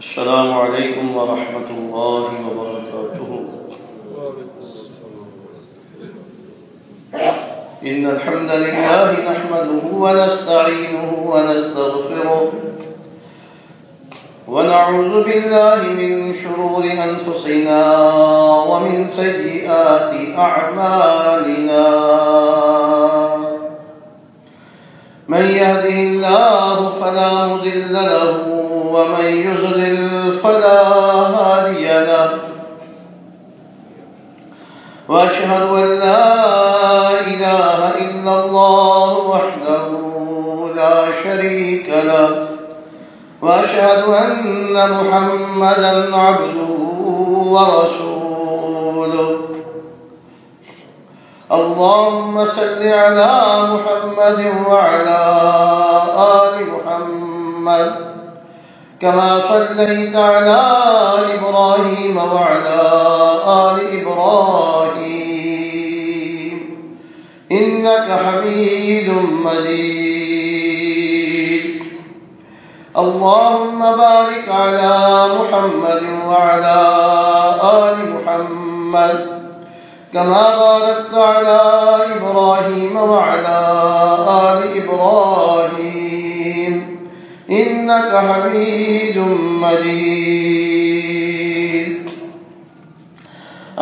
السلام علیکم ورحمۃ اللہ وبرکاتہ۔ إن الحمد لله نحمده ونستعينه ونستغفره ونعوذ بالله من شرور أنفسنا ومن سيئات أعمالنا، من يهده الله فلا مضل له ومن يضلل فلا هادي له، وأشهد أن لا إله إلا الله وحده لا شريك له، وأشهد أن محمدا عبده ورسوله۔ اللهم صل على محمد وعلى آل محمد كما صليت على إبراهيم وعلى آل إبراهيم إنك حميد مجيد۔ اللهم بارك على محمد وعلى آل محمد كما باركت على إبراهيم وعلى آل إبراهيم إنك حميد مجيد۔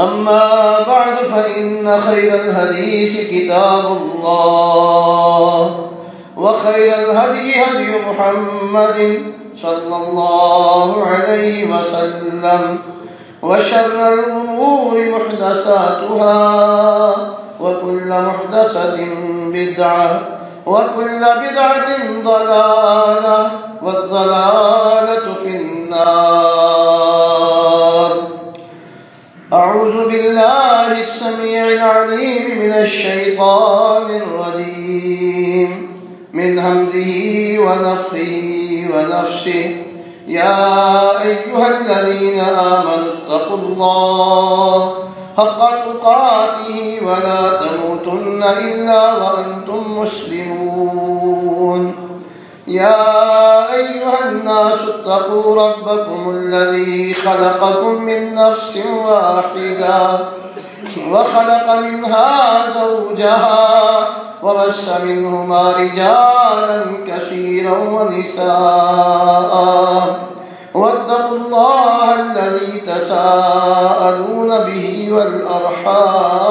أما بعد فإن خير الحديث كتاب الله، وخير الهدي هدي محمد صلى الله عليه وسلم، وشر الأمور محدثاتها، وكل محدثة بدعة، وكل بدعة ضلالة، والضلالة في النار۔ أعوذ بالله السميع العليم من الشيطان الرجيم، من همزه ونفخه ونفسه۔ يا أيها الذين آمنوا اتقوا الله حق تقاته ولا تموتن إلا وأنتم مسلمون۔ يا أيها الناس اتقوا ربكم الذي خلقكم من نفس واحدة، وخلق منها زوجها، وبث منهما رجالا كثيرا ونساء، واتقوا الله الذي تساءلون به والأرحام،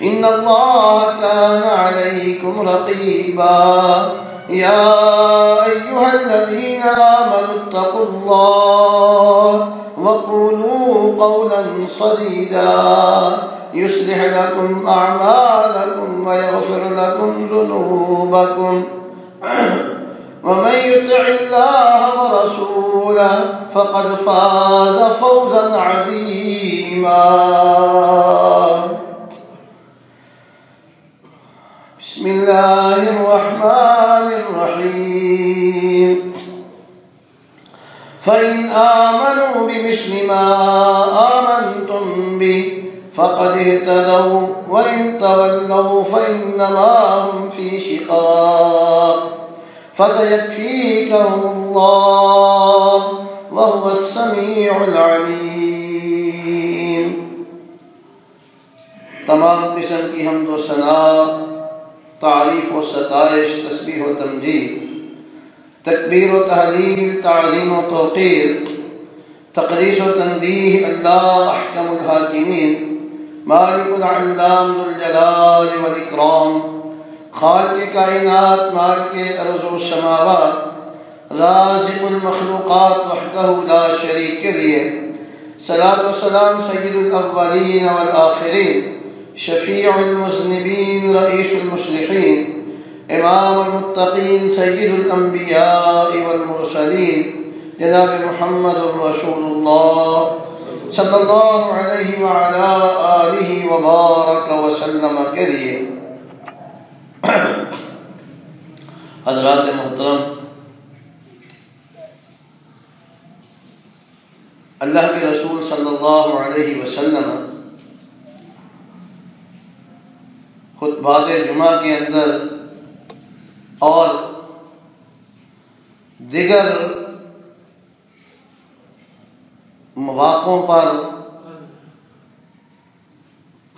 إن الله كان عليكم رقيبا۔ يا أيها الذين آمنوا اتقوا الله وقولوا قولا سديدا يصلح لكم أعمالكم ويغفر لكم ذنوبكم، ومن يطع الله ورسوله فقد فاز فوزا عظيما۔ بسم الله الرحمن الرحيم۔ فإن آمنوا بمثل ما آمنتم به فقد اهتدوا، وإن تولوا فإنما هم في شقاق، فسيكفيكهم الله وهو السميع العليم۔ تمام قسم کی حمد و ثنا، تعریف و ستائش، تسبیح و تمجید، تکبیر و تحلیل، تعظیم و توقیر، تقدیس و تنزیہ اللہ احکم الحاکمین، مالک العلام ذو الجلال والاکرام، خالق کائنات، مالک ارض و سماوات، رازق المخلوقات وحدہ لا شریک کے لیے صلاۃ و سلام سید الاولین والآخرین، شفیع المذنبین، رئیس المصلحین، امام المتقین، سید الانبیاء والمرسلین، جناب محمد رسول اللہ صلی اللہ علیہ وعلا آلہ وبارک وسلم کے لیے۔ حضرات محترم، اللہ کے رسول صلی اللہ علیہ وسلم خطبات جمعہ کے اندر اور دیگر مواقعوں پر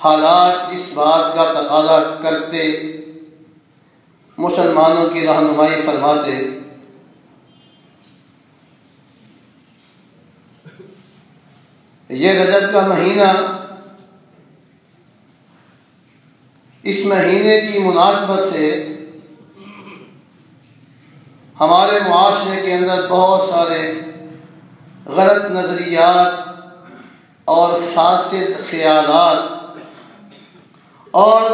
حالات جس بات کا تقاضا کرتے مسلمانوں کی رہنمائی فرماتے، یہ رجب کا مہینہ، اس مہینے کی مناسبت سے ہمارے معاشرے کے اندر بہت سارے غلط نظریات اور فاسد خیالات اور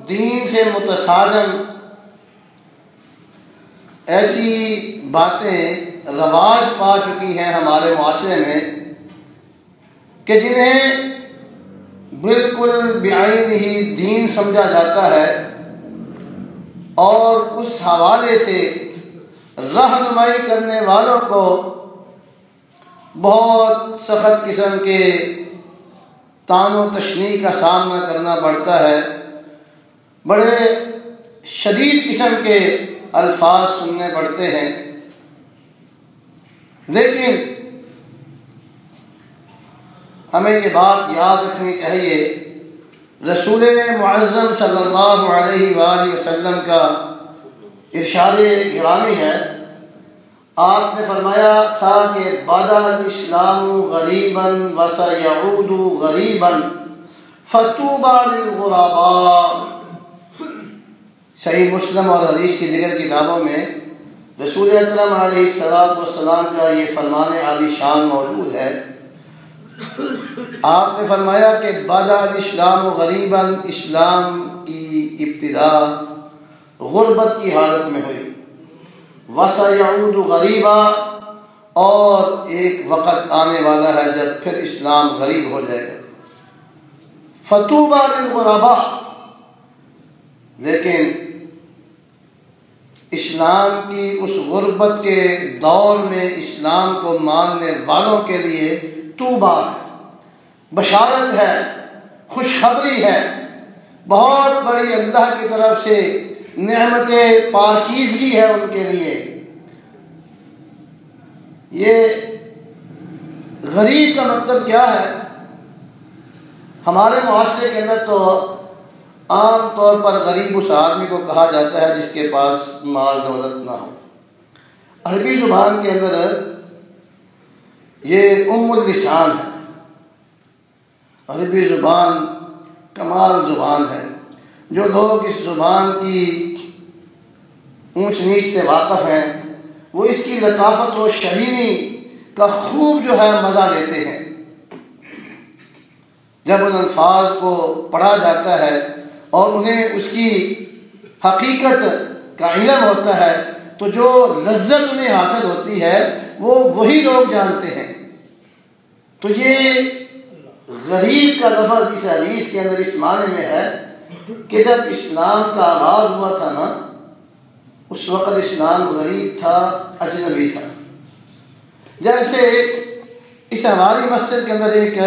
دین سے متصادم ایسی باتیں رواج پا چکی ہیں ہمارے معاشرے میں کہ جنہیں بالکل بعین ہی دین سمجھا جاتا ہے، اور اس حوالے سے رہنمائی کرنے والوں کو بہت سخت قسم کے طعن و تشنیع کا سامنا کرنا پڑتا ہے، بڑے شدید قسم کے الفاظ سننے پڑتے ہیں۔ لیکن ہمیں یہ بات یاد رکھنی چاہیے، رسول معظم صلی اللہ علیہ وآلہ وسلم کا ارشاد گرامی ہے، آپ نے فرمایا تھا کہ بدا الاسلام غریبا وسیعود غریبا فطوبی للغرباء۔ صحیح مسلم اور حدیث کی دیگر کتابوں میں رسول اکرم علیہ السلام کا یہ فرمان عالی شان موجود ہے۔ آپ نے فرمایا کہ بدا الاسلام غریبا، اسلام کی ابتدا غربت کی حالت میں ہوئی، وسیعود غریبا، اور ایک وقت آنے والا ہے جب پھر اسلام غریب ہو جائے گا، فطوبی للغرباء۔ لیکن اسلام کی اس غربت کے دور میں اسلام کو ماننے والوں کے لیے طوبیٰ ہے، بشارت ہے، خوشخبری ہے، بہت بڑی اللہ کی طرف سے نعمت پاکیزگی ہے ان کے لیے۔ یہ غریب کا مطلب کیا ہے؟ ہمارے معاشرے کے اندر تو عام طور پر غریب اس آدمی کو کہا جاتا ہے جس کے پاس مال دولت نہ ہو۔ عربی زبان کے اندر یہ ام اللسان ہے، عربی زبان کمال زبان ہے۔ جو لوگ اس زبان کی اونچ نیچ سے واقف ہیں وہ اس کی لطافت و شیرینی کا خوب جو ہے مزہ لیتے ہیں۔ جب ان الفاظ کو پڑھا جاتا ہے اور انہیں اس کی حقیقت کا علم ہوتا ہے تو جو لذت انہیں حاصل ہوتی ہے وہ وہی لوگ جانتے ہیں۔ تو یہ غریب کا لفظ اس حدیث کے اندر اس معنی میں ہے کہ جب اسلام کا آغاز ہوا تھا نا، اس وقت اسلام غریب تھا، اجنبی تھا۔ جیسے اس ہماری مسجد کے اندر ایک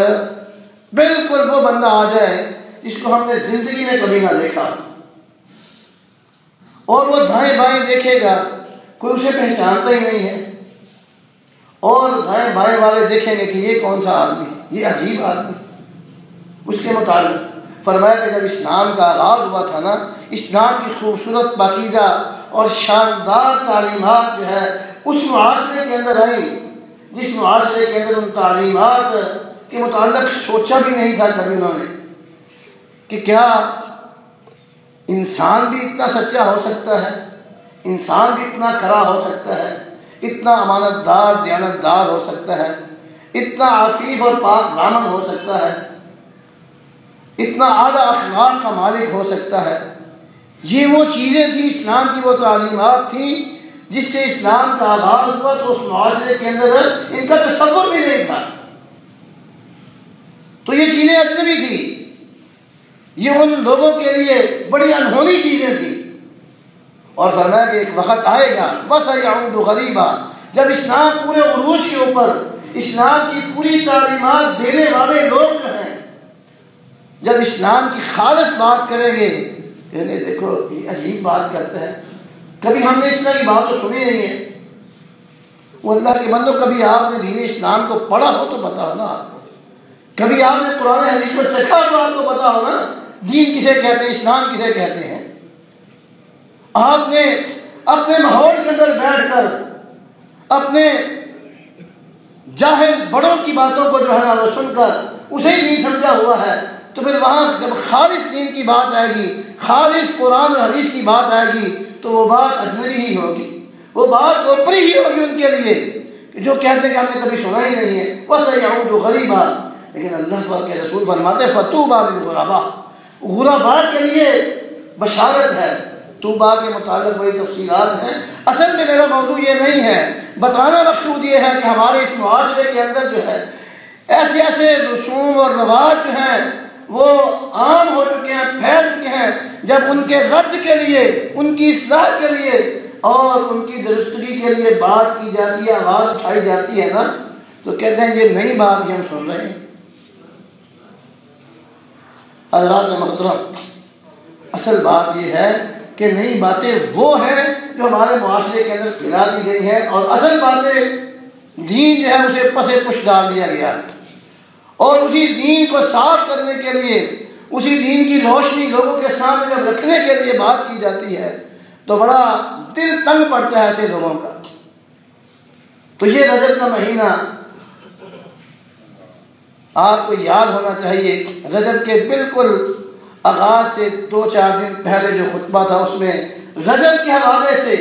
بالکل وہ بندہ آ جائے جس کو ہم نے زندگی میں کبھی نہ دیکھا، اور وہ دائیں بائیں دیکھے گا، کوئی اسے پہچانتا ہی نہیں ہے، اور دائیں بائیں والے دیکھیں گے کہ یہ کون سا آدمی ہے، یہ عجیب آدمی۔ اس کے متعلق فرمایا کہ جب اسلام کا آغاز ہوا تھا نا، اسلام کی خوبصورت پاکیزہ اور شاندار تعلیمات جو ہے اس معاشرے کے اندر آئیں جس معاشرے کے اندر ان تعلیمات کے متعلق سوچا بھی نہیں تھا کبھی انہوں نے کہ کیا انسان بھی اتنا سچا ہو سکتا ہے، انسان بھی اتنا کھرا ہو سکتا ہے، اتنا امانت دار دیانت دار ہو سکتا ہے، اتنا عفیف اور پاک دامن ہو سکتا ہے، اتنا اعلیٰ اخلاق کا مالک ہو سکتا ہے۔ یہ وہ چیزیں تھیں، اسلام کی وہ تعلیمات تھیں جس سے اسلام کا آغاز ہوا، تو اس معاشرے کے اندر ان کا تصور بھی نہیں تھا۔ تو یہ چیزیں اجنبی تھیں، یہ ان لوگوں کے لیے بڑی انہونی چیزیں تھیں۔ اور فرمایا کہ ایک وقت آئے گا وَسَيَعُودُ غَرِيبًا، جب اسلام پورے عروج کے اوپر اسلام کی پوری تعلیمات دینے والے لوگ جو ہیں جب اسلام کی خالص بات کریں گے، کہنے دیکھو یہ عجیب بات کرتا ہے، کبھی ہم نے اس طرح کی بات تو سنی نہیں ہے، وہ اللہ کے بندوں، کبھی آپ نے دین اسلام کو پڑھا ہو تو پتا ہو نا آپ کو، کبھی آپ نے قرآن حدیث کو چکھا تو آپ کو پتا ہو نا دین کسے کہتے ہیں، اسلام کسے کہتے ہیں۔ آپ نے اپنے ماحول کے اندر بیٹھ کر اپنے جاہل بڑوں کی باتوں کو جو ہے نا وہ سن کر اسے ہی دین سمجھا ہوا ہے، تو پھر وہاں جب خالص دین کی بات آئے گی، خالص قرآن اور حدیث کی بات آئے گی، تو وہ بات اجنبی ہی ہوگی، وہ بات اوپری ہی ہوگی ان کے لیے، جو کہتے ہیں کہ ہم نے کبھی سنا ہی نہیں ہے۔ وَسَيَعُودُ غَرِيبًا، لیکن اللہ کے رسول فرماتے فَطُوبَىٰ لِلْغُرَبَاء، غرباء کے لیے بشارت ہے۔ طوبا کے متعلق بڑی تفصیلات ہیں، اصل میں میرا موضوع یہ نہیں ہے، بتانا مقصود یہ ہے کہ ہمارے اس معاشرے کے اندر جو ہے ایسے ایسے رسوم اور رواج جو ہیں وہ عام ہو چکے ہیں، پھیل چکے ہیں، جب ان کے رد کے لیے، ان کی اصلاح کے لیے اور ان کی درستگی کے لیے بات کی جاتی ہے، آواز اٹھائی جاتی ہے نا، تو کہتے ہیں یہ نئی بات ہی ہم سن رہے ہیں۔ حضرات محترم، اصل بات یہ ہے کہ نئی باتیں وہ ہیں جو ہمارے معاشرے کے اندر پھیلا دی گئی ہیں، اور اصل باتیں دین جو ہے اسے پس پش ڈال دیا گیا، اور اسی دین کو صاف کرنے کے لیے، اسی دین کی روشنی لوگوں کے سامنے جب رکھنے کے لیے بات کی جاتی ہے تو بڑا دل تنگ پڑتا ہے ایسے لوگوں کا۔ تو یہ رجب کا مہینہ آپ کو یاد ہونا چاہیے، رجب کے بالکل آغاز سے 2-4 دن پہلے جو خطبہ تھا اس میں رجب کے حوالے سے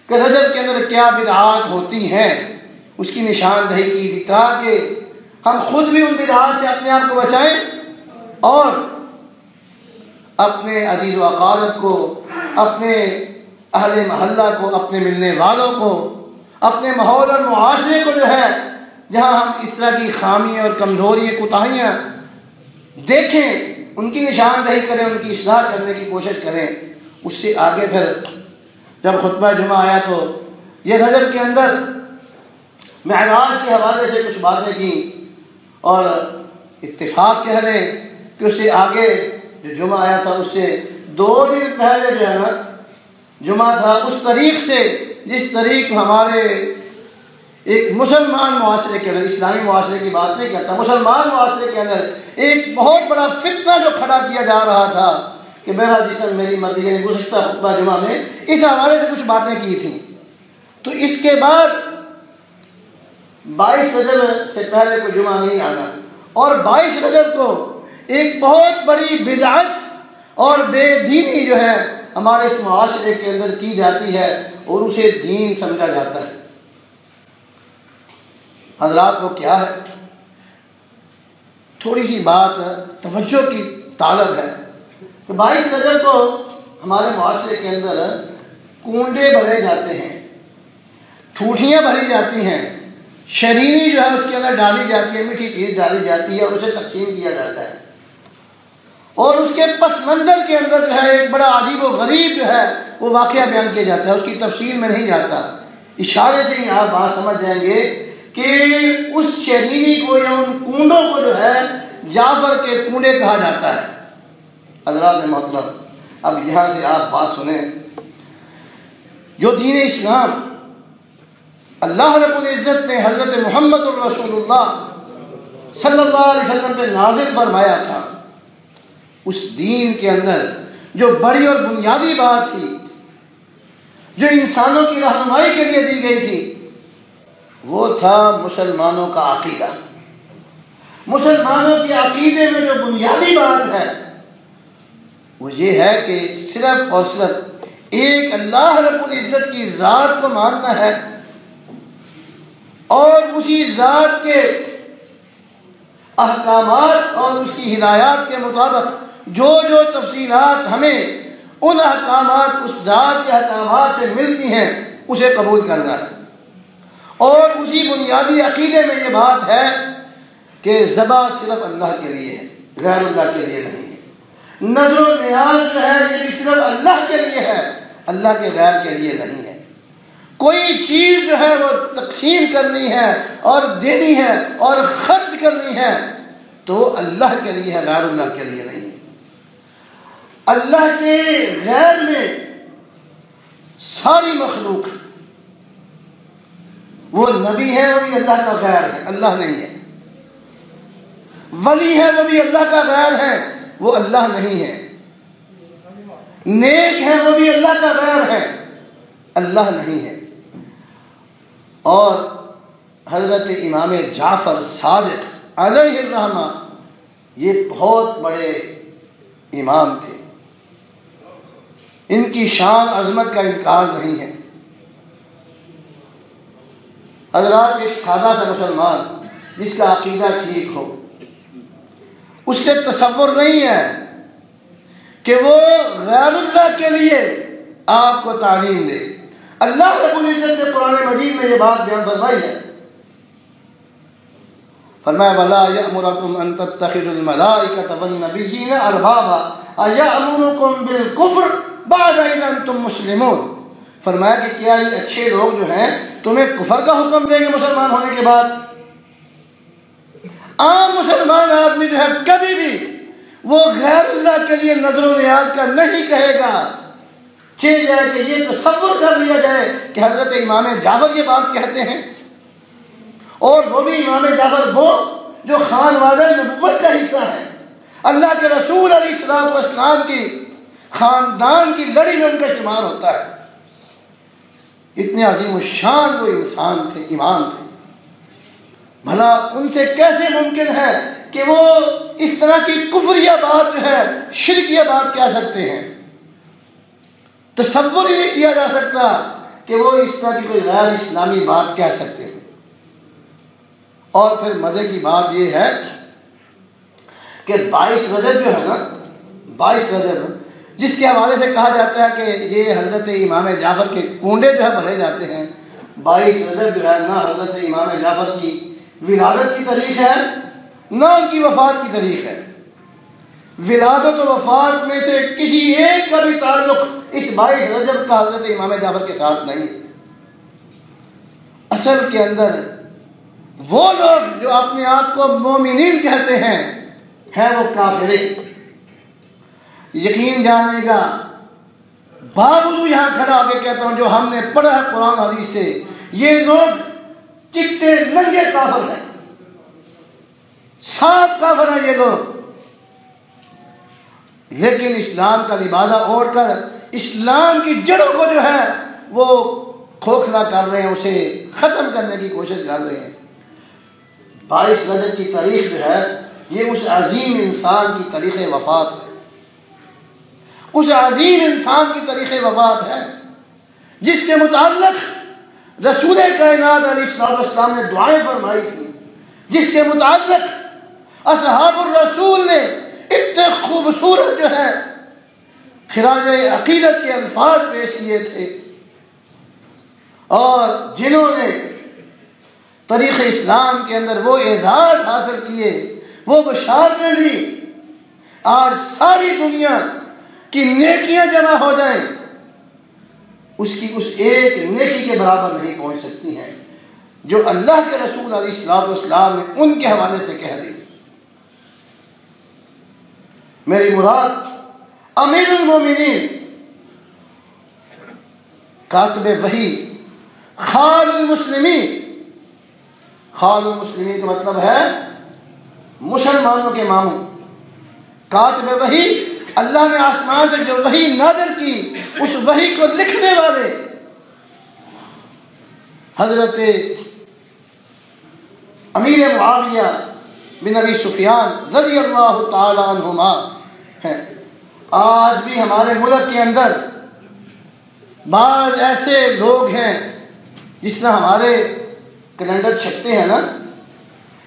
کہ رجب کے اندر کیا بدعات ہوتی ہیں اس کی نشاندہی کی تھی، تاکہ ہم خود بھی ان بدعات سے اپنے آپ کو بچائیں اور اپنے عزیز و اقارب کو، اپنے اہل محلہ کو، اپنے ملنے والوں کو، اپنے ماحول اور معاشرے کو جو ہے جہاں ہم اس طرح کی خامیاں اور کمزوریاں، کوتاہیاں دیکھیں ان کی نشاندہی کریں، ان کی اصلاح کرنے کی کوشش کریں۔ اس سے آگے پھر جب خطبہ جمعہ آیا تو یہ رجب کے اندر معراج کے حوالے سے کچھ باتیں کی، اور اتفاق کہہ لیں کہ اس سے آگے جو جمعہ آیا تھا اس سے 2 دن پہلے جو ہے نا جمعہ تھا، اس طریق سے جس طریق ہمارے ایک مسلمان معاشرے کے اندر، اسلامی معاشرے کی بات نہیں کرتا، مسلمان معاشرے کے اندر ایک بہت بڑا فتنہ جو کھڑا کیا جا رہا تھا کہ میرا جسم میری مرضی، یعنی گزشتہ خطبہ جمعہ میں اس حوالے سے کچھ باتیں کی تھیں۔ تو اس کے بعد 22 رجب سے پہلے کوئی جمعہ نہیں آنا، اور 22 رجب کو ایک بہت بڑی بدعت اور بے دینی جو ہے ہمارے اس معاشرے کے اندر کی جاتی ہے اور اسے دین سمجھا جاتا ہے۔ حضرات وہ کیا ہے؟ تھوڑی سی بات توجہ کی طالب ہے کہ 22 رجب کو ہمارے معاشرے کے اندر کنڈے بھرے جاتے ہیں، ٹھوٹیاں بھری جاتی ہیں، شرینی جو ہے اس کے اندر ڈالی جاتی ہے، میٹھی چیز ڈالی جاتی ہے اور اسے تقسیم کیا جاتا ہے، اور اس کے پس منظر کے اندر جو ہے ایک بڑا عجیب و غریب جو ہے وہ واقعہ بیان کیا جاتا ہے۔ اس کی تفصیل میں نہیں جاتا، اشارے سے ہی آپ بات سمجھ جائیں گے کہ اس شرینی کو یا ان کنڈوں کو جو ہے جعفر کے کنڈے کہا جاتا ہے۔ حضرات محترم، اب یہاں سے آپ بات سنیں، جو دین اسلام اللہ رب العزت نے حضرت محمد الرسول اللہ صلی اللہ علیہ وسلم پہ نازل فرمایا تھا، اس دین کے اندر جو بڑی اور بنیادی بات تھی، جو انسانوں کی رہنمائی کے لیے دی گئی تھی، وہ تھا مسلمانوں کا عقیدہ۔ مسلمانوں کے عقیدے میں جو بنیادی بات ہے وہ یہ ہے کہ صرف اور صرف ایک اللہ رب العزت کی ذات کو ماننا ہے، اور اسی ذات کے احکامات اور اس کی ہدایات کے مطابق جو جو تفصیلات ہمیں ان احکامات، اس ذات کے احکامات سے ملتی ہیں، اسے قبول کرنا ہے۔ اور اسی بنیادی عقیدے میں یہ بات ہے کہ ذبح صرف اللہ کے لیے ہے، غیر اللہ کے لیے نہیں ہے۔ نظر و نیاز جو ہے یہ بھی صرف اللہ کے لیے ہے، اللہ کے غیر کے لیے نہیں ہے۔ کوئی چیز جو ہے وہ تقسیم کرنی ہے اور دینی ہے اور خرچ کرنی ہے تو اللہ کے لیے ہے، غیر اللہ کے لیے نہیں ہے۔ اللہ کے غیر میں ساری مخلوق وہ نبی ہے وہ بھی اللہ کا غیر ہے، اللہ نہیں ہے، ولی ہے وہ بھی اللہ کا غیر ہے، وہ اللہ نہیں ہے، نیک ہے وہ بھی اللہ کا غیر ہے، اللہ نہیں ہے۔ اور حضرت امام جعفر صادق علیہ الرحمہ یہ بہت بڑے امام تھے، ان کی شان عظمت کا انکار نہیں ہے۔ حضرات، ایک سادہ سا مسلمان جس کا عقیدہ ٹھیک ہو، اس سے تصور نہیں ہے کہ وہ غیر اللہ کے لیے آپ کو تعلیم دے۔ اللہ رب العزت نے قرآن مجید میں یہ بات بیان فرمائی ہے، فرمایا وَلَا يَأْمُرَكُمْ أَن تَتَّخِذُوا الْمَلَائِكَةَ وَالنَّبِيِّينَ أَرْبَابًا أَيَأْمُرُكُمْ بِالْكُفْرِ بَعْدَ إِذْ أَنْتُمْ مُسْلِمُونَ۔ فرمایا کہ کیا یہ اچھے لوگ جو ہیں تمہیں کفر کا حکم دیں گے مسلمان ہونے کے بعد؟ عام مسلمان آدمی جو ہے کبھی بھی وہ غیر اللہ کے لیے نظر و نیاز کا نہیں کہے گا۔ چاہیے جائے کہ یہ تصور کر لیا جائے کہ حضرت امام جعفر یہ بات کہتے ہیں، اور وہ بھی امام جعفر وہ جو خانوادہ نبوت کا حصہ ہے، اللہ کے رسول علیہ الصلوۃ والسلام کی خاندان کی لڑی میں ان کا شمار ہوتا ہے۔ اتنے عظیم الشان وہ انسان تھے، امام تھے، بھلا ان سے کیسے ممکن ہے کہ وہ اس طرح کی کفریہ بات جو ہے، شرکیہ بات کہہ سکتے ہیں؟ تصور ہی نہیں کیا جا سکتا کہ وہ اس طرح کی کوئی غیر اسلامی بات کہہ سکتے ہیں۔ اور پھر مزے کی بات یہ ہے کہ 22 رجب جو ہے نا، 22 رجب جس کے حوالے سے کہا جاتا ہے کہ یہ حضرت امام جعفر کے کنڈے جو ہے بھرے جاتے ہیں، 22 رجب جو ہے نہ حضرت امام جعفر کی ولادت کی تاریخ ہے نہ ان کی وفات کی تاریخ ہے۔ ولادت و وفات میں سے کسی ایک کا بھی تعلق اس 22 رجب کا حضرت امام جعفر کے ساتھ نہیں ہے۔ اصل کے اندر وہ لوگ جو اپنے آپ کو مومنین کہتے ہیں وہ کافر۔ یقین جانے گا، باوجود یہاں کھڑا ہو کے کہتا ہوں جو ہم نے پڑھا ہے قرآن حدیث سے، یہ لوگ چٹے ننگے کافر ہیں، صاف کافر ہیں یہ لوگ، لیکن اسلام کا لبادہ اوڑھ کر اسلام کی جڑوں کو جو ہے وہ کھوکھلا کر رہے ہیں، اسے ختم کرنے کی کوشش کر رہے ہیں۔ 22 رجب کی تاریخ جو ہے یہ اس عظیم انسان کی تاریخ وفات ہے، اس عظیم انسان کی تاریخ وفات ہے جس کے متعلق رسول کائنات علیہ السلام نے دعائیں فرمائی تھیں، جس کے متعلق اصحاب الرسول نے اتنے خوبصورت جو ہے خراج عقیدت کے الفاظ پیش کیے تھے، اور جنہوں نے تاریخ اسلام کے اندر وہ اعزاز حاصل کیے، وہ بشارتیں دی، آج ساری دنیا کی نیکیاں جمع ہو جائیں اس کی اس ایک نیکی کے برابر نہیں پہنچ سکتی ہیں جو اللہ کے رسول علیہ السلام نے ان کے حوالے سے کہہ دی۔ میری مراد امیر المومنین، کاتب وحی، خال المسلمین۔ خال المسلمین کا مطلب ہے مسلمانوں کے ماموں۔ کاتب وحی، اللہ نے آسمان سے جو وحی نازل کی اس وحی کو لکھنے والے حضرت امیر معاویہ بن ابی سفیان رضی اللہ تعالی عنہما ہیں۔ آج بھی ہمارے ملک کے اندر بعض ایسے لوگ ہیں جس طرح ہمارے کیلنڈر چھپتے ہیں نا،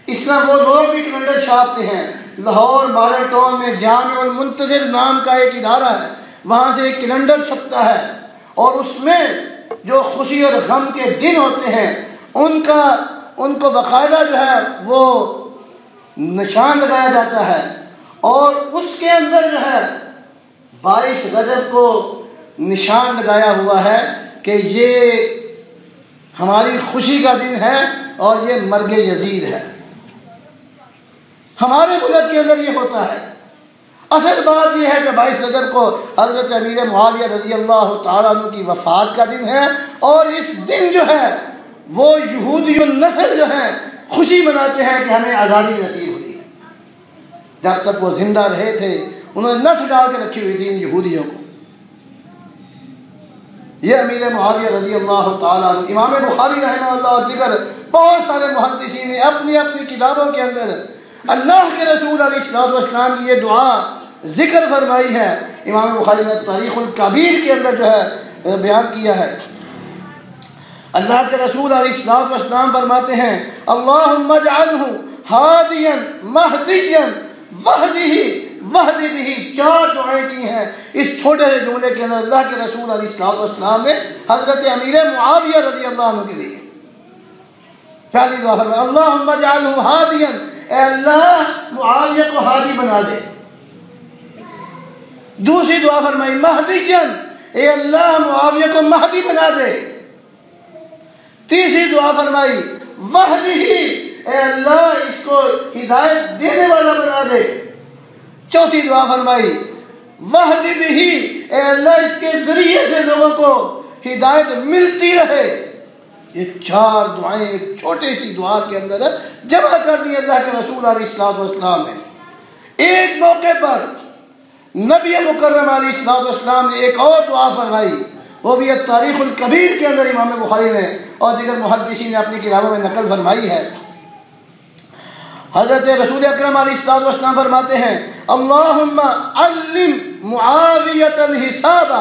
اس طرح وہ لوگ بھی کیلنڈر چھاپتے ہیں۔ لاہور ماڈل ٹاؤن میں جامع المنتظر نام کا ایک ادارہ ہے، وہاں سے ایک کیلنڈر چھپتا ہے، اور اس میں جو خوشی اور غم کے دن ہوتے ہیں ان کو باقاعدہ جو ہے وہ نشان لگایا جاتا ہے، اور اس کے اندر جو ہے 22 رجب کو نشان لگایا ہوا ہے کہ یہ ہماری خوشی کا دن ہے اور یہ مرگ یزید ہے۔ ہمارے ملک کے اندر یہ ہوتا ہے۔ اصل بات یہ ہے کہ 22 رجب کو حضرت امیر معاویہ رضی اللہ تعالیٰ عنہ کی وفات کا دن ہے، اور اس دن جو ہے وہ یہودی النسل جو ہیں خوشی مناتے ہیں کہ ہمیں آزادی نصیب ہوئی. جب تک وہ زندہ رہے تھے انہوں نے نتھ ڈال کے رکھی ہوئی تھی ان یہودیوں کو. یہ امیر معاویہ رضی اللہ تعالیٰ عنہ. امام بخاری رحمہ اللہ اور دیگر بہت سارے محدثین نے اپنی اپنی کتابوں کے اندر اللہ کے رسول علیہ السلام کی یہ دعا ذکر فرمائی ہے. امام بخاری نے تاریخ الکبیر کے اندر جو ہے بیان کیا ہے. اللہ کے رسول علیہ السلام فرماتے ہیں اللہم اجعلہ ہادیا مہدیا وہد بہ. 4 دعائیں کی ہیں اس چھوٹے سے جملے کے اندر اللہ کے رسول علیہ السلام نے حضرت امیر معاویہ رضی اللہ عنہ کے لیے. پہلی دعا فرمائی اللہم اجعلہ ہادیا، اے اللہ معاویہ کو ہادی بنا دے. دوسری دعا فرمائی مہدیا، اے اللہ معاویہ کو مہدی بنا دے. تیسری دعا فرمائی وہد ہی، اے اللہ اس کو ہدایت دینے والا بنا دے. چوتھی دعا فرمائی وہد بہ، اے اللہ اس کے ذریعے سے لوگوں کو ہدایت ملتی رہے. یہ 4 دعائیں ایک چھوٹی سی دعا کے اندر جمع کر دی اللہ کے رسول علیہ السلام نے. ایک موقع پر نبی مکرم علیہ السلام نے ایک اور دعا فرمائی، وہ بھی تاریخ الکبیر کے اندر امام بخاری نے اور دیگر محدثین نے اپنی کتابوں میں نقل فرمائی ہے. حضرت رسول اکرم علیہ السلام فرماتے ہیں اللہم علم معاویۃ الحساب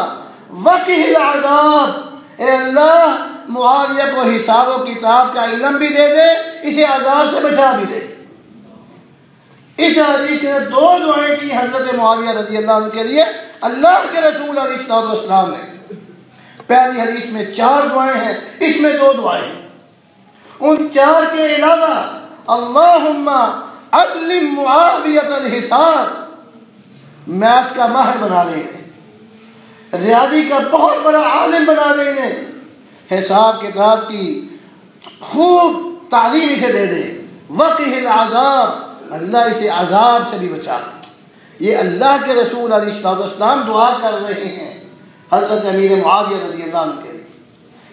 وقہ العذاب. اے اللہ معاویہ کو حساب و کتاب کا علم بھی دے دے، اسے عذاب سے بچا بھی دے. اس حدیث کے 2 دعائیں کی حضرت معاویہ رضی اللہ عنہ کے لیے اللہ کے رسول علیہ السلام نے. پہلی حدیث میں 4 دعائیں ہیں، اس میں 2 دعائیں ہیں. ان 4 کے علاوہ اللہم علم معاویۃ الحساب، میتھ کا ماہر بنا دے انہیں، ریاضی کا بہت بڑا عالم بنا دے انہیں، حساب کتاب کی خوب تعلیم اسے دے دے. وقہ العذاب، اللہ اسے عذاب سے بھی بچا دے. یہ اللہ کے رسول علیہ السلام دعا کر رہے ہیں حضرت امیر معاویہ رضی اللہ عنہ کے لیے.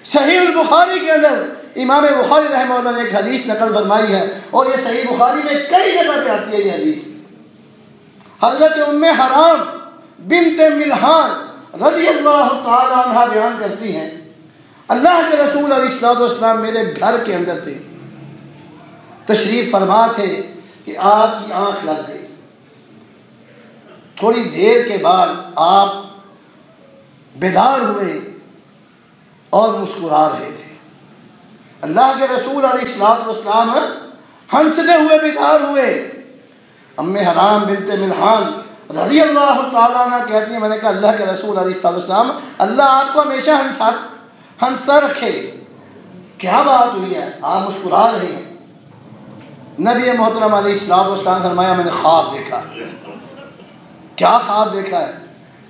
صحیح البخاری کے اندر امام بخاری رحمہ اللہ نے ایک حدیث نقل فرمائی ہے اور یہ صحیح بخاری میں کئی جگہ پہ آتی ہے یہ حدیث. حضرت ام حرام بنت ملحان رضی اللہ تعالی عنہ بیان کرتی ہیں اللہ کے رسول علیہ السلام میرے گھر کے اندر تھے، تشریف فرما تھے کہ آپ کی آنکھ لگ گئی. تھوڑی دیر کے بعد آپ بیدار ہوئے اور مسکرا رہے تھے. اللہ کے رسول علیہ السلام ہنستے ہوئے بیدار ہوئے. ام حرام بنت ملحان رضی اللہ تعالیٰ عنہ کہتی ہیں میں نے کہا اللہ کے رسول علیہ السلام اللہ آپ کو ہمیشہ ہنستا رکھے، کیا بات ہوئی ہے آپ مسکرا رہے ہیں؟ نبی محترم علیہ السلام فرمایا میں نے خواب دیکھا. کیا خواب دیکھا ہے؟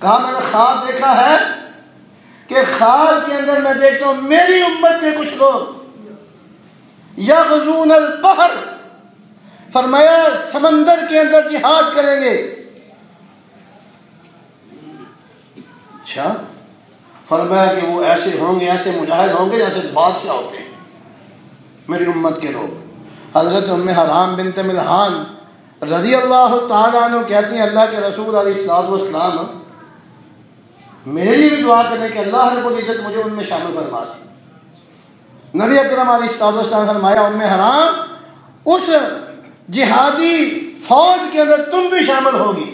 کہا میں نے خواب دیکھا ہے کہ خواب کے اندر میں دیکھتا ہوں میری امت کے کچھ لوگ یغزون البحر، فرمایا سمندر کے اندر جہاد کریں گے. اچھا، فرمایا کہ وہ ایسے ہوں گے، ایسے مجاہد ہوں گے جیسے بادشاہ ہوتے ہیں میری امت کے لوگ. حضرت ام حرام بنت ملحان رضی اللہ تعالیٰ عنہ کہتی ہیں اللہ کے رسول علیہ السلام میری بھی دعا کریں کہ اللہ رب العزت مجھے ان میں شامل فرما دے. نبی اکرم علیہ السلام فرمایا ام حرام اس جہادی فوج کے اندر تم بھی شامل ہوگی.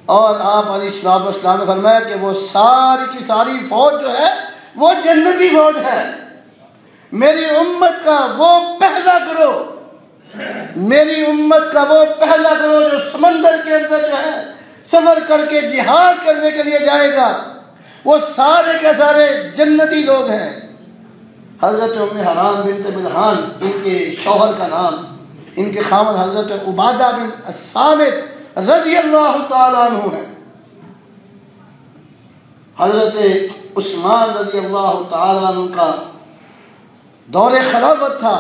اور آپ علیہ السلام نے فرمایا کہ وہ ساری کی ساری فوج جو ہے وہ جنتی فوج ہے. میری امت کا وہ پہلا گروہ، میری امت کا وہ پہلا گروہ جو سمندر کے اندر جو ہے سفر کر کے جہاد کرنے کے لیے جائے گا، وہ سارے کے سارے جنتی لوگ ہیں. حضرت ام حرام بنت ملحان ان کے شوہر کا نام، ان کے خاوند حضرت عبادہ بن الصامت رضی اللہ تعالیٰ عنہ ہے. حضرت عثمان رضی اللہ تعالیٰ عنہ کا دور خلافت تھا.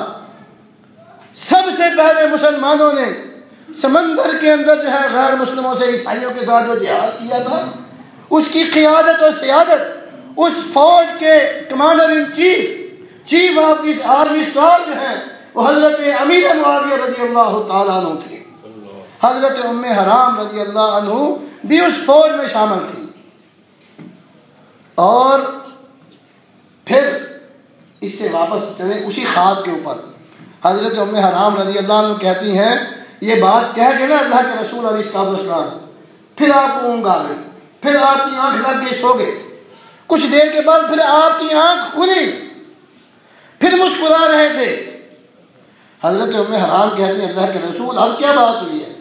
سب سے پہلے مسلمانوں نے سمندر کے اندر جو ہے غیر مسلموں سے عیسائیوں کے ساتھ جو جہاد کیا تھا اس کی قیادت اور سیادت اس فوج کے commander in chief chief of this army staff جو ہیں وہ حضرت امیر معاویہ رضی اللہ تعالیٰ عنہ تھے. حضرت ام حرام رضی اللہ عنہ بھی اس فوج میں شامل تھی. اور پھر اس سے واپس چلیں اسی خواب کے اوپر. حضرت ام حرام رضی اللہ عنہ کہتی ہیں یہ بات کہہ کے نا اللہ کے رسول علیہ السلام پھر آپ کو اونگ آ گئی, پھر آپ کی آنکھ لگ گئی, سو گئے. کچھ دیر کے بعد پھر آپ کی آنکھ کھلی, پھر مسکرا رہے تھے. حضرت ام حرام کہتے ہیں اللہ کے رسول اب کیا بات ہوئی ہے؟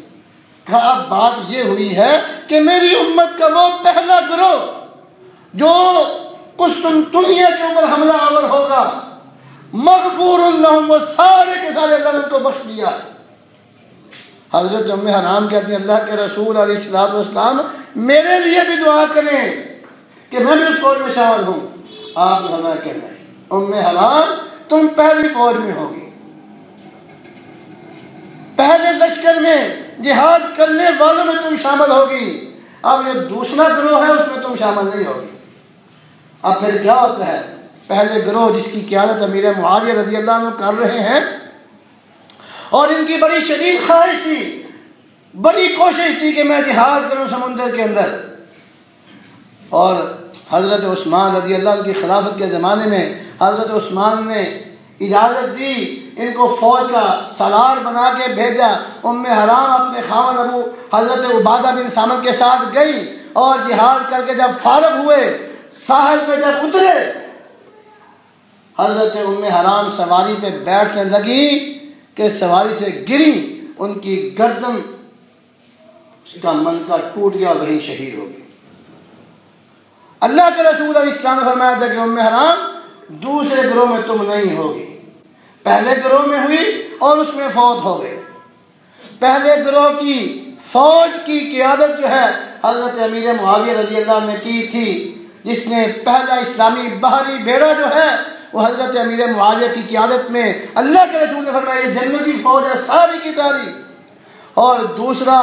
کہا اب بات یہ ہوئی ہے کہ میری امت کا وہ پہلا گروہ جو قسطنطنیہ کے اوپر حملہ آور ہوگا مغفور لہم, وہ سارے کے سارے اللہ نے ان کو بخش دیا. حضرت ام حرام کہتے ہیں اللہ کے رسول علیہ السلام میرے لیے بھی دعا کریں کہ میں بھی اس فوج میں شامل ہوں. آپ نے فرمایا کہ نہیں ام حرام تم پہلی فوج میں ہوگی, پہلے لشکر میں جہاد کرنے والوں میں تم شامل ہوگی. اب جو دوسرا گروہ ہے اس میں تم شامل نہیں ہوگی. اب پھر کیا ہوتا ہے؟ پہلے گروہ جس کی قیادت امیر معاویہ رضی اللہ عنہ کر رہے ہیں اور ان کی بڑی شدید خواہش تھی, بڑی کوشش تھی کہ میں جہاد کروں سمندر کے اندر. اور حضرت عثمان رضی اللہ عنہ کی خلافت کے زمانے میں حضرت عثمان نے اجازت دی, ان کو فوج کا سالار بنا کے بھیجا. ام حرام اپنے خاوند ابو حضرت عبادہ بن صامت کے ساتھ گئی اور جہاد کر کے جب فارغ ہوئے ساحل پہ جب اترے حضرت ام حرام سواری پہ بیٹھنے لگی کہ سواری سے گری, ان کی گردن اس کا منکا ٹوٹ گیا اور وہیں شہید ہو گئی. اللہ کے رسول علیہ السلام نے فرمایا تھا کہ ام حرام دوسرے گروہ میں تم نہیں ہوگی, پہلے گروہ میں ہوئی اور اس میں فوت ہو گئے. پہلے گروہ کی فوج کی قیادت جو ہے حضرت امیر معاویہ رضی اللہ عنہ نے کی تھی, جس نے پہلا اسلامی بحری بیڑا جو ہے وہ حضرت امیر معاویہ کی قیادت میں اللہ کے رسول نے فرمایا یہ جنتی فوج ہے ساری کی ساری. اور دوسرا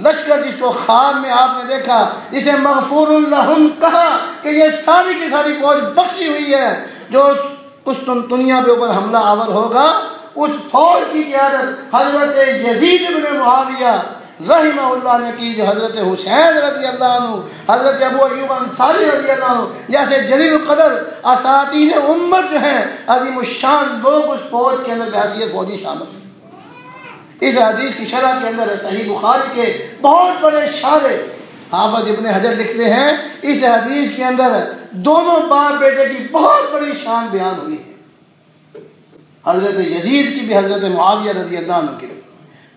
لشکر جس کو خواب میں آپ نے دیکھا جسے مغفور لہم کہا کہ یہ ساری کی ساری فوج بخشی ہوئی ہے جو قسطنطنیہ کے اوپر حملہ آور ہوگا, اس فوج کی قیادت حضرت یزید بن معاویہ رحمہ اللہ نے کی, جو حضرت حسین رضی اللہ عنہ, حضرت ابو ایوب انصاری رضی اللہ عنہ جیسے جلیل القدر اساطین امت جو ہیں عظیم الشان لوگ اس فوج کے اندر بحیثیت فوجی شامل ہیں. اس حدیث کی شرح کے اندر صحیح بخاری کے بہت بڑے شارح حافظ ابن حجر لکھتے ہیں اس حدیث کے اندر دونوں باپ بیٹے کی بہت بڑی شان بیان ہوئی ہے, حضرت یزید کی بھی حضرت معاویہ رضی اللہ عنہ کی.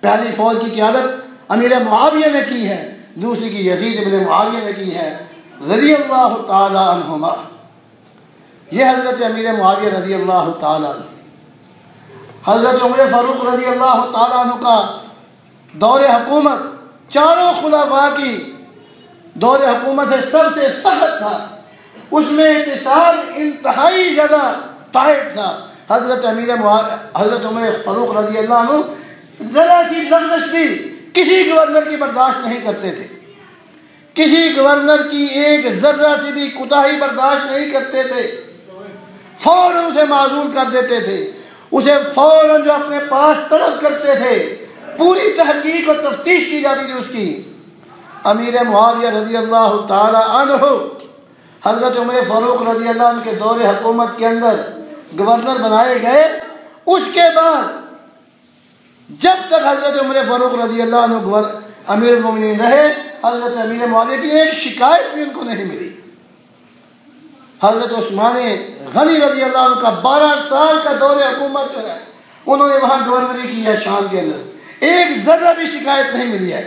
پہلی فوج کی قیادت امیر معاویہ نے کی ہے, دوسری کی یزید ابن معاویہ نے کی ہے رضی اللہ تعالی عنہما. یہ حضرت امیر معاویہ رضی اللہ تعالی عنہ. حضرت عمر فاروق رضی اللہ تعالیٰ عنہ کا دور حکومت چاروں خلفاء کی دور حکومت سے سب سے سخت تھا, اس میں اعتصام انتہائی زیادہ ٹائٹ تھا. حضرت عمر فاروق رضی اللہ عنہ ذرا سی لغزش بھی کسی گورنر کی برداشت نہیں کرتے تھے, کسی گورنر کی ایک ذرہ سی بھی کوتاہی برداشت نہیں کرتے تھے, فوراً اسے معزول کر دیتے تھے, اسے فوراً جو اپنے پاس طلب کرتے تھے, پوری تحقیق اور تفتیش کی جاتی تھی اس کی. امیر معاویہ رضی اللہ تعالی عنہ حضرت عمر فاروق رضی اللہ عنہ کے دور حکومت کے اندر گورنر بنائے گئے. اس کے بعد جب تک حضرت عمر فاروق رضی اللہ عنہ امیر المومنین رہے حضرت امیر معاویہ کی ایک شکایت بھی ان کو نہیں ملی. حضرت عثمان غنی رضی اللہ عنہ کا 12 سال کا دور حکومت جو ہے انہوں نے وہاں گورنری کی ہے شام کے اندر, ایک ذرہ بھی شکایت نہیں ملی ہے.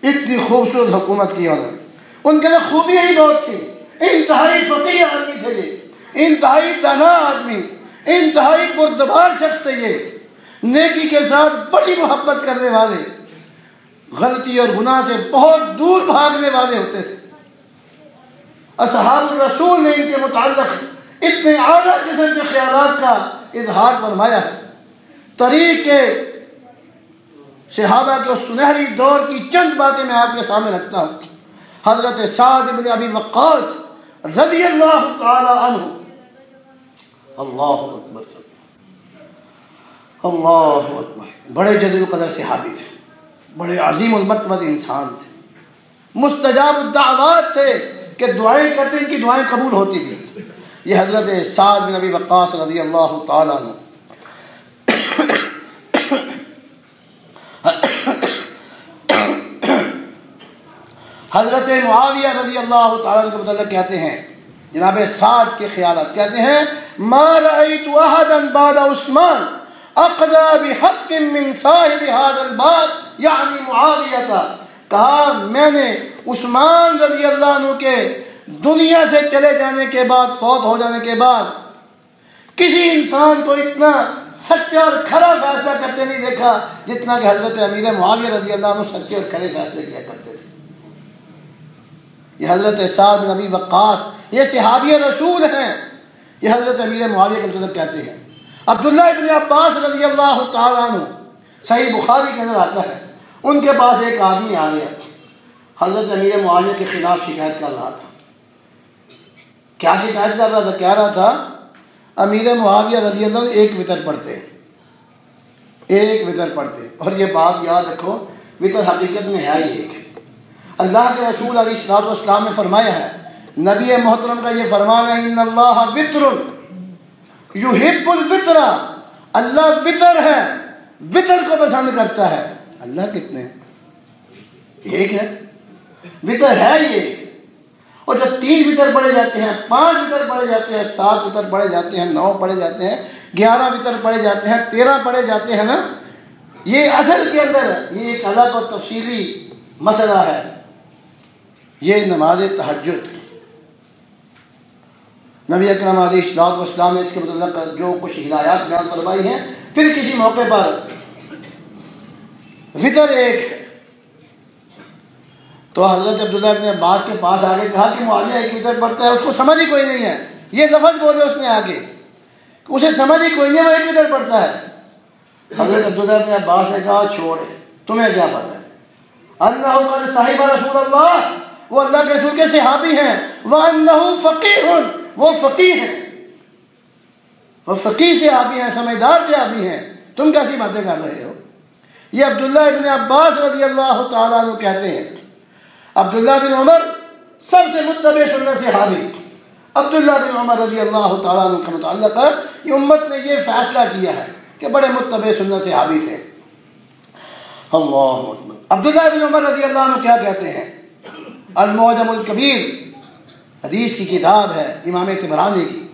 اتنی خوبصورت حکومت کی انہوں نے, ان کے اندر خوبیاں ہی بہت تھی, انتہائی فقیہ آدمی تھے یہ, انتہائی دانا آدمی, انتہائی بردبار شخص تھے یہ, نیکی کے ساتھ بڑی محبت کرنے والے, غلطی اور گناہ سے بہت دور بھاگنے والے ہوتے تھے. اصحاب الرسول نے ان کے متعلق اتنے اعلیٰ قسم کے خیالات کا اظہار فرمایا ہے. طریق کے صحابہ کے اس سنہری دور کی چند باتیں میں آپ کے سامنے رکھتا ہوں. حضرت سعد بن ابی وقاص رضی اللہ تعالی عنہ اللہ اکبر، اللہ اکبر. بڑے جلیل القدر صحابی تھے، بڑے عظیم المرتبہ انسان تھے، مستجاب الدعوات تھے کہ دعائیں کرتے ان کی دعائیں قبول ہوتی تھیں. یہ حضرت سعد بن ابی وقاص رضی اللہ تعالیٰ عنہ. حضرت معاویہ رضی اللہ تعالیٰ عنہ کے متعلق کہتے ہیں، جناب سعد کے خیالات کہتے ہیں، ما رأیت احدا بعد عثمان اقضى بحق من صاحب هذا الباب یعنی معاویہ. کہا میں نے عثمان رضی اللہ عنہ کے دنیا سے چلے جانے کے بعد، فوت ہو جانے کے بعد، کسی انسان کو اتنا سچا اور کھرا فیصلہ کرتے نہیں دیکھا جتنا کہ حضرت امیر معاویہ رضی اللہ عنہ سچے اور کھرے فیصلے کیا کرتے تھے. یہ حضرت سعد بن ابی وقاص یہ صحابی رسول ہیں. یہ حضرت امیر معاویہ کے متعلق کہتے ہیں. عبداللہ ابن عباس رضی اللہ تعالیٰ عنہ، صحیح بخاری کے اندر آتا ہے، ان کے پاس ایک آدمی آ گیا، حضرت امیر معاویہ کے خلاف شکایت کر رہا تھا. کیا شکایت کر رہا تھا؟ کہہ رہا تھا امیر معاویہ رضی اللہ عنہ ایک وتر پڑھتے، ایک وتر پڑھتے. اور یہ بات یاد رکھو، وتر حقیقت میں ہے ہی ایک. اللہ کے رسول علیہ الصلوۃ والسلام نے فرمایا ہے، نبی محترم کا یہ فرمان ہے، ان اللہ وتر یحب الوتر، اللہ وتر ہے، وتر کو پسند کرتا ہے. اللہ کتنے ہیں؟ ایک ہے، وتر ہے ہی ایک. اور جب 3 وتر پڑھے جاتے ہیں، 5 وتر پڑھے جاتے ہیں، 7 وتر پڑھے جاتے ہیں، 9 پڑھے جاتے ہیں، 11 وتر پڑھے جاتے ہیں، 13 پڑھے جاتے ہیں نا، یہ اصل کے اندر یہ ایک الگ اور تفصیلی مسئلہ ہے. یہ نماز تہجد، نبی اکرم علیہ الصلوۃ والسلام نے اس کے متعلق جو کچھ ہدایات بیان فرمائی ہیں. پھر کسی موقع پر وتر ایک ہے تو حضرت عبداللہ ابن عباس کے پاس آگے کہا کہ معاویہ ایک وتر پڑھتا ہے، اس کو سمجھ ہی کوئی نہیں ہے. یہ لفظ بولے اس نے آگے، اسے سمجھ ہی کوئی نہیں ہے، وہ ایک وتر پڑھتا ہے. حضرت عبداللہ ابن عباس نے کہا چھوڑ، تمہیں کیا پتہ ہے، انہ قد صاحب رسول اللہ، وہ اللہ کے رسول کے صحابی ہیں، وانہ فقیہ، وہ فقیہ ہیں، وہ فقیہ صحابی ہیں، سمجھدار صحابی ہیں، تم کیسی باتیں کر رہے ہو. یہ عبداللہ ابن عباس رضی اللہ تعالیٰ عنہ کہتے ہیں. عبداللہ بن عمر سب سے متبع سنت صحابی، عبداللہ بن عمر رضی اللہ تعالیٰ عنہ کے متعلق یہ امت نے یہ فیصلہ کیا ہے کہ بڑے متبع سنت صحابی تھے. اللہ اکبر. عبداللہ بن عمر رضی اللہ عنہ کیا کہتے ہیں؟ المعجم الکبیر حدیث کی کتاب ہے امام طبرانی کی،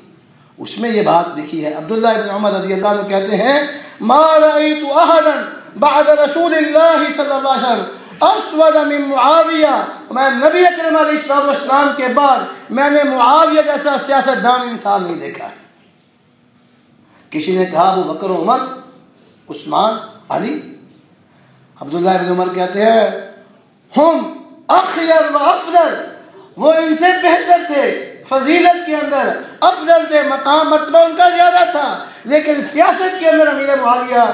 اس میں یہ بات لکھی ہے. عبداللہ بن عمر رضی اللہ عنہ کہتے ہیں، ما رأیت احدا بعد رسول اللہ صلی اللہ علیہ وسلم اسود من معاویہ، میں نبی اکرم علیہ السلام کے بعد میں نے معاویہ جیسا سیاستدان انسان نہیں دیکھا. کسی نے کہا ابو بکر عمر عثمان علی. عبداللہ بن عمر کہتے ہیں، ہم اخیر و افضل، وہ ان سے بہتر تھے، فضیلت کے اندر افضل تھے، مقام مرتبہ ان کا زیادہ تھا، لیکن سیاست کے اندر امیر معاویہ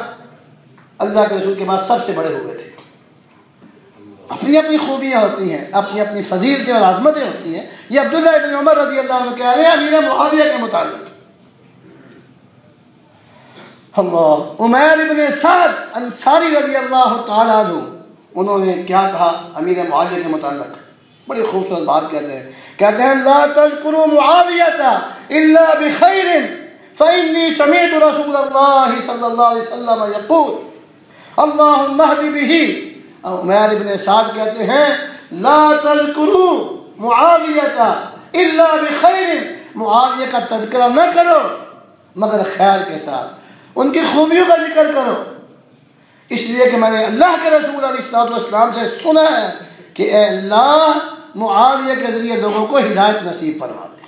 اللہ کے رسول کے بعد سب سے بڑے ہوئے تھے. اپنی اپنی خوبیاں ہوتی ہیں، اپنی اپنی فضیلتیں اور عظمتیں ہوتی ہیں. یہ عبداللہ بن عمر رضی اللہ عنہ کہہ رہے ہیں امیر معاویہ کے متعلق. اللہ. عمیر ابن سعد انصاری رضی اللہ تعالیٰ عنہ، انہوں نے کیا کہا امیر معاویہ کے متعلق؟ بڑی خوبصورت بات کہتے ہیں لا تذکروا معاویہ الا بخیر فإنی سمعت رسول اللہ صلی اللہ علیہ وسلم یقول اللہم اہد بہ. عمیر ابن سعد کہتے ہیں لا تذکروا معاویہ الا بخیر، معاویہ کا تذکرہ نہ کرو مگر خیر کے ساتھ، ان کی خوبیوں کا ذکر کرو، اس لیے کہ میں نے اللہ کے رسول علیہ الصلوۃ والسلام سے سنا ہے کہ اے اللہ معاویہ کے ذریعے لوگوں کو ہدایت نصیب فرما دے.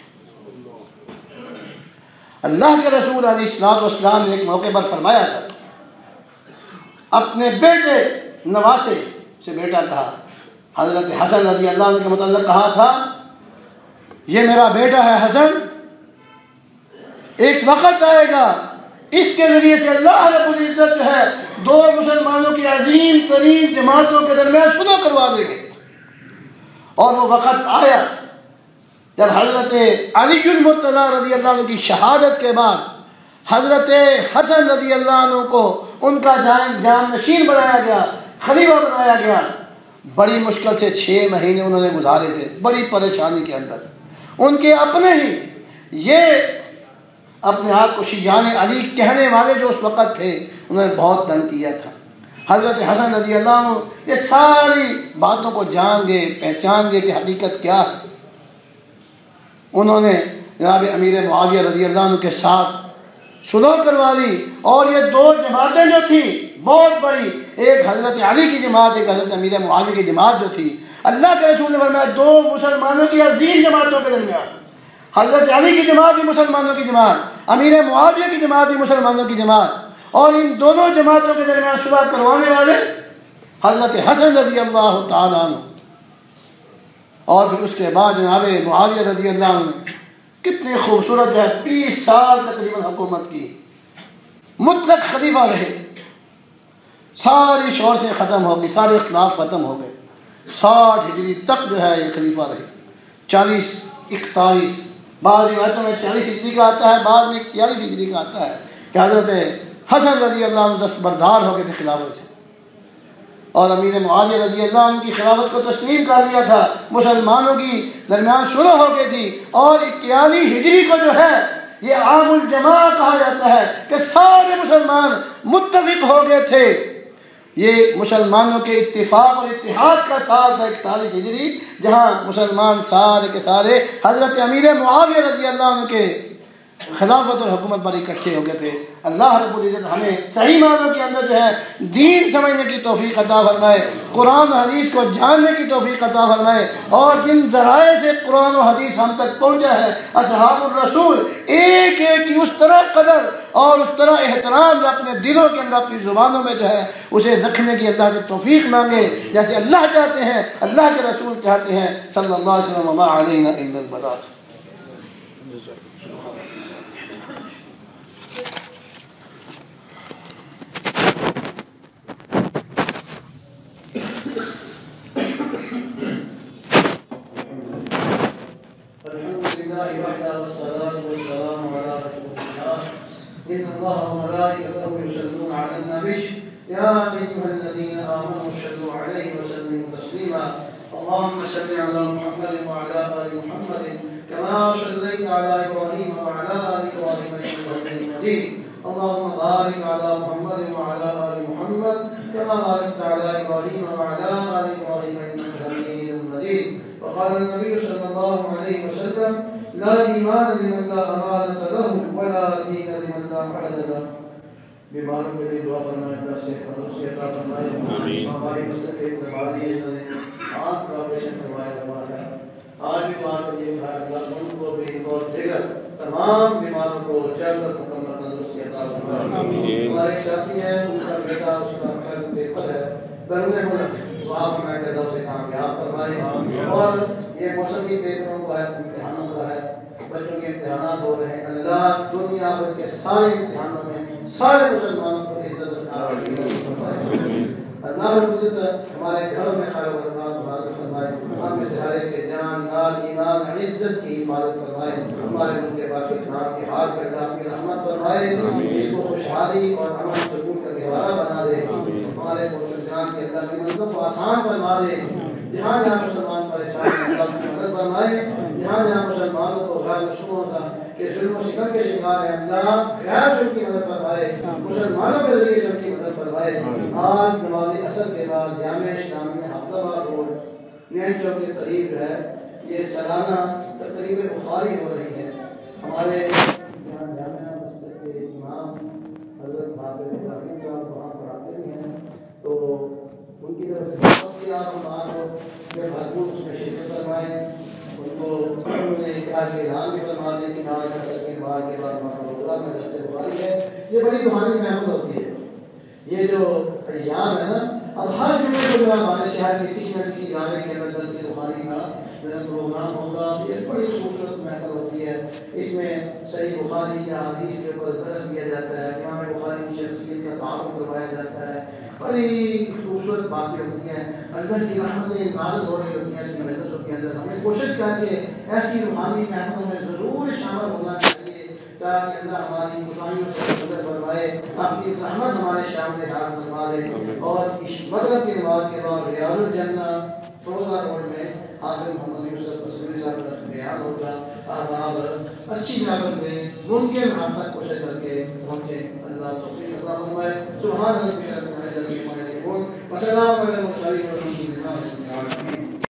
اللہ کے رسول علیہ الصلوۃ والسلام نے ایک موقع پر فرمایا تھا، اپنے بیٹے نواسے سے بیٹا کہا، حضرت حسن رضی اللہ عنہ کے متعلق کہا تھا، یہ میرا بیٹا ہے حسن، ایک وقت آئے گا اس کے ذریعے سے اللہ رب العزت جو ہے 2 مسلمانوں کی عظیم ترین جماعتوں کے درمیان صلح کروا دے گے. اور وہ وقت آیا جب حضرت علی المرتضیٰ رضی اللہ عنہ کی شہادت کے بعد حضرت حسن رضی اللہ عنہ کو ان کا جانشین بنایا گیا، خلیفہ بنایا گیا۔ بڑی مشکل سے 6 مہینے انہوں نے گزارے تھے، بڑی پریشانی کے اندر۔ ان کے اپنے ہی یہ اپنے آپ کو شیعان علی کہنے والے جو اس وقت تھے، انہوں نے بہت تنگ کیا تھا۔ حضرت حسن رضی اللہ عنہ یہ ساری باتوں کو جان گئے، پہچان گئے کہ حقیقت کیا ہے۔ انہوں نے جناب امیر معاویہ رضی اللہ عنہ کے ساتھ صلح کروا لی، اور یہ 2 جماعتیں جو تھیں بہت بڑی، ایک حضرت علی کی جماعت، ایک حضرت امیر معاویہ کی جماعت جو تھی، اللہ کے رسول نے فرمایا 2 مسلمانوں کی عظیم جماعتوں کے درمیان، حضرت علی کی جماعت بھی مسلمانوں کی جماعت، امیر معاویہ کی جماعت بھی مسلمانوں کی جماعت، اور ان دونوں جماعتوں کے درمیان صلح کروانے والے حضرت حسن رضی اللہ تعالیٰ عنہ۔ اور پھر اس کے بعد جناب معاویہ رضی اللہ عنہ نے کتنی خوبصورت جو ہے 20 سال تقریباً حکومت کی، مطلق خلیفہ رہے، ساری شور سے ختم ہو گئی، سارے اختلاف ختم ہو گئے، 60 ہجری تک جو ہے یہ خلیفہ رہے، 40 41 بعض روایتوں میں 40 ہجری کا آتا ہے، بعض میں 41 ہجری کا آتا ہے کہ حضرت حسن رضی اللہ عنہ دستبردار ہو گئے تھے خلافت سے، اور امیر معاویہ رضی اللہ عنہ کی خلافت کو تسلیم کر لیا تھا، مسلمانوں کی درمیان صلح ہو گئی تھی، اور 41 ہجری کو جو ہے یہ عام الجماع کہا جاتا ہے کہ سارے مسلمان متفق ہو گئے تھے۔ یہ مسلمانوں کے اتفاق اور اتحاد کا سال تھا 41 ہجری، جہاں مسلمان سارے کے سارے حضرت امیر معاویہ رضی اللہ عنہ کے خلافت اور حکومت پر اکٹھے ہو گئے تھے۔ اللہ رب العزت ہمیں صحیح معنوں کے اندر جو ہے دین سمجھنے کی توفیق عطا فرمائے، قرآن و حدیث کو جاننے کی توفیق عطا فرمائے، اور جن ذرائع سے قرآن و حدیث ہم تک پہنچا ہے، اصحاب الرسول ایک ایک کی اس طرح قدر اور اس طرح احترام جو اپنے دلوں کے اندر اپنی زبانوں میں جو ہے اسے رکھنے کی اللہ سے توفیق مانگے، جیسے اللہ چاہتے ہیں، اللہ کے رسول چاہتے ہیں، صلی اللہ علیہ وسلم، وما علینا الا البلاغ۔ إن الله وملائكته يصلون على النبي يا أيها الذين آمنوا صلوا عليه وسلموا تسليما اللهم صل على محمد وعلى آل محمد كما صليت على إبراهيم وعلى آل إبراهيم إنك حميد مجيد اللهم بارك على محمد وعلى آل محمد كما باركت على إبراهيم وعلى آل إبراهيم إنك حميد مجيد وقال النبي صلى الله عليه وسلم لا ایمان لمن لا امانت له ولا دین لمن لا عہد له۔ بیماروں کے لیے دعا فرمائے، اللہ سے تندرستی عطا فرمائے، ہماری مسجد کے درباری آنکھ کا آپریشن کروایا ہوا ہے، آج بیمار کے لیے ان کو بھی اور دیگر تمام بیماروں کو جلد اور مکمل تندرستی عطا فرمائے۔ ہمارے ساتھی ہیں، ان کا بیٹا اس کا کل پیپر ہے بیرون ملک، دعا فرمائے کہ اللہ سے کامیاب فرمائے، اور یہ موسمی پیپروں کو ہے، امتحانوں کا ہے، بچوں کے امتحانات ہو رہے ہیں، اللہ دنیا بھر کے سارے امتحانوں میں سارے مسلمانوں کو عزت اور کامیابی فرمائے۔ اللہ رب العزت ہمارے گھروں میں خیر و برکات نازل فرمائے، ہم میں سے ہر ایک کے جان مال ایمان عزت کی حفاظت فرمائے، ہمارے ملک پاکستان کے حال پہ اللہ کی رحمت فرمائے، اس کو خوشحالی اور امن سکون کا گہوارہ بنا دے، ہمارے جان کے اللہ کی مدد کو آسان فرما دے، جہاں جہاں مسلمان پریشان ہیں اللہ کی مدد فرمائے، جہاں جہاں مسلمانوں کو غیر مسلموں کا کہ ظلم و ستم کے شکار ہیں اللہ خیر سے ان کی مدد فرمائے، مسلمانوں کے ذریعے سے ان کی مدد فرمائے۔ آج نماز عصر کے بعد جامع اسلامیہ حفظہ آباد روڈ نئی چوک کے قریب جو ہے یہ سالانہ تقریب بخاری ہو رہی ہے، ہمارے یہاں جامعہ مسجد کے امام حضرت حافظ ابراہیم صاحب وہاں پڑھاتے بھی ہیں، تو ان کی طرف سے بہت سی آپ ہمارے میں بھرپور اس میں شرکت فرمائیں، ان کو انہوں نے اتحاد کے اعلان بھی فرما دیں کہ نماز عصر کے بعد محمد میں درس بخاری ہے، یہ بڑی روحانی محفل ہوتی ہے۔ یہ جو ایام ہے نا، اب ہر جمعے کو جو ہمارے شہر کے کسی نہ کسی ادارے کے اندر درس بخاری کا پروگرام ہوگا، یہ بڑی خوبصورت محفل ہوتی ہے، اس میں صحیح بخاری کی احادیث کے اوپر درس دیا جاتا ہے، امام بخاری کی شخصیت کا تعارف کروایا جاتا ہے، بڑی خوبصورت باتیں ہوتی ہیں، اللہ کی رحمتیں نازل ہو رہی ہوتی ہیں اس مجلسوں کے اندر۔ ہمیں کوشش کر کے ایسی روحانی محفلوں میں ضرور شامل ہونا چاہیے تاکہ اللہ ہماری کوتاہیوں سے گزر فرمائے، اپنی رحمت ہمارے سامنے حال فرما لے، اور اس مغرب کی نماز کے بعد ریاض الجنہ فروزہ روڈ میں حافظ محمد یوسف فصلی صاحب کا بیان ہوگا۔ آپ اچھی دعوت دیں، ممکن ہم تک کوشش کر کے پہنچے۔ اللہ توفیق عطا فرمائے۔ سبحان ربک رب العزۃ عما یصفون وسلام علی المرسلین والحمد للہ۔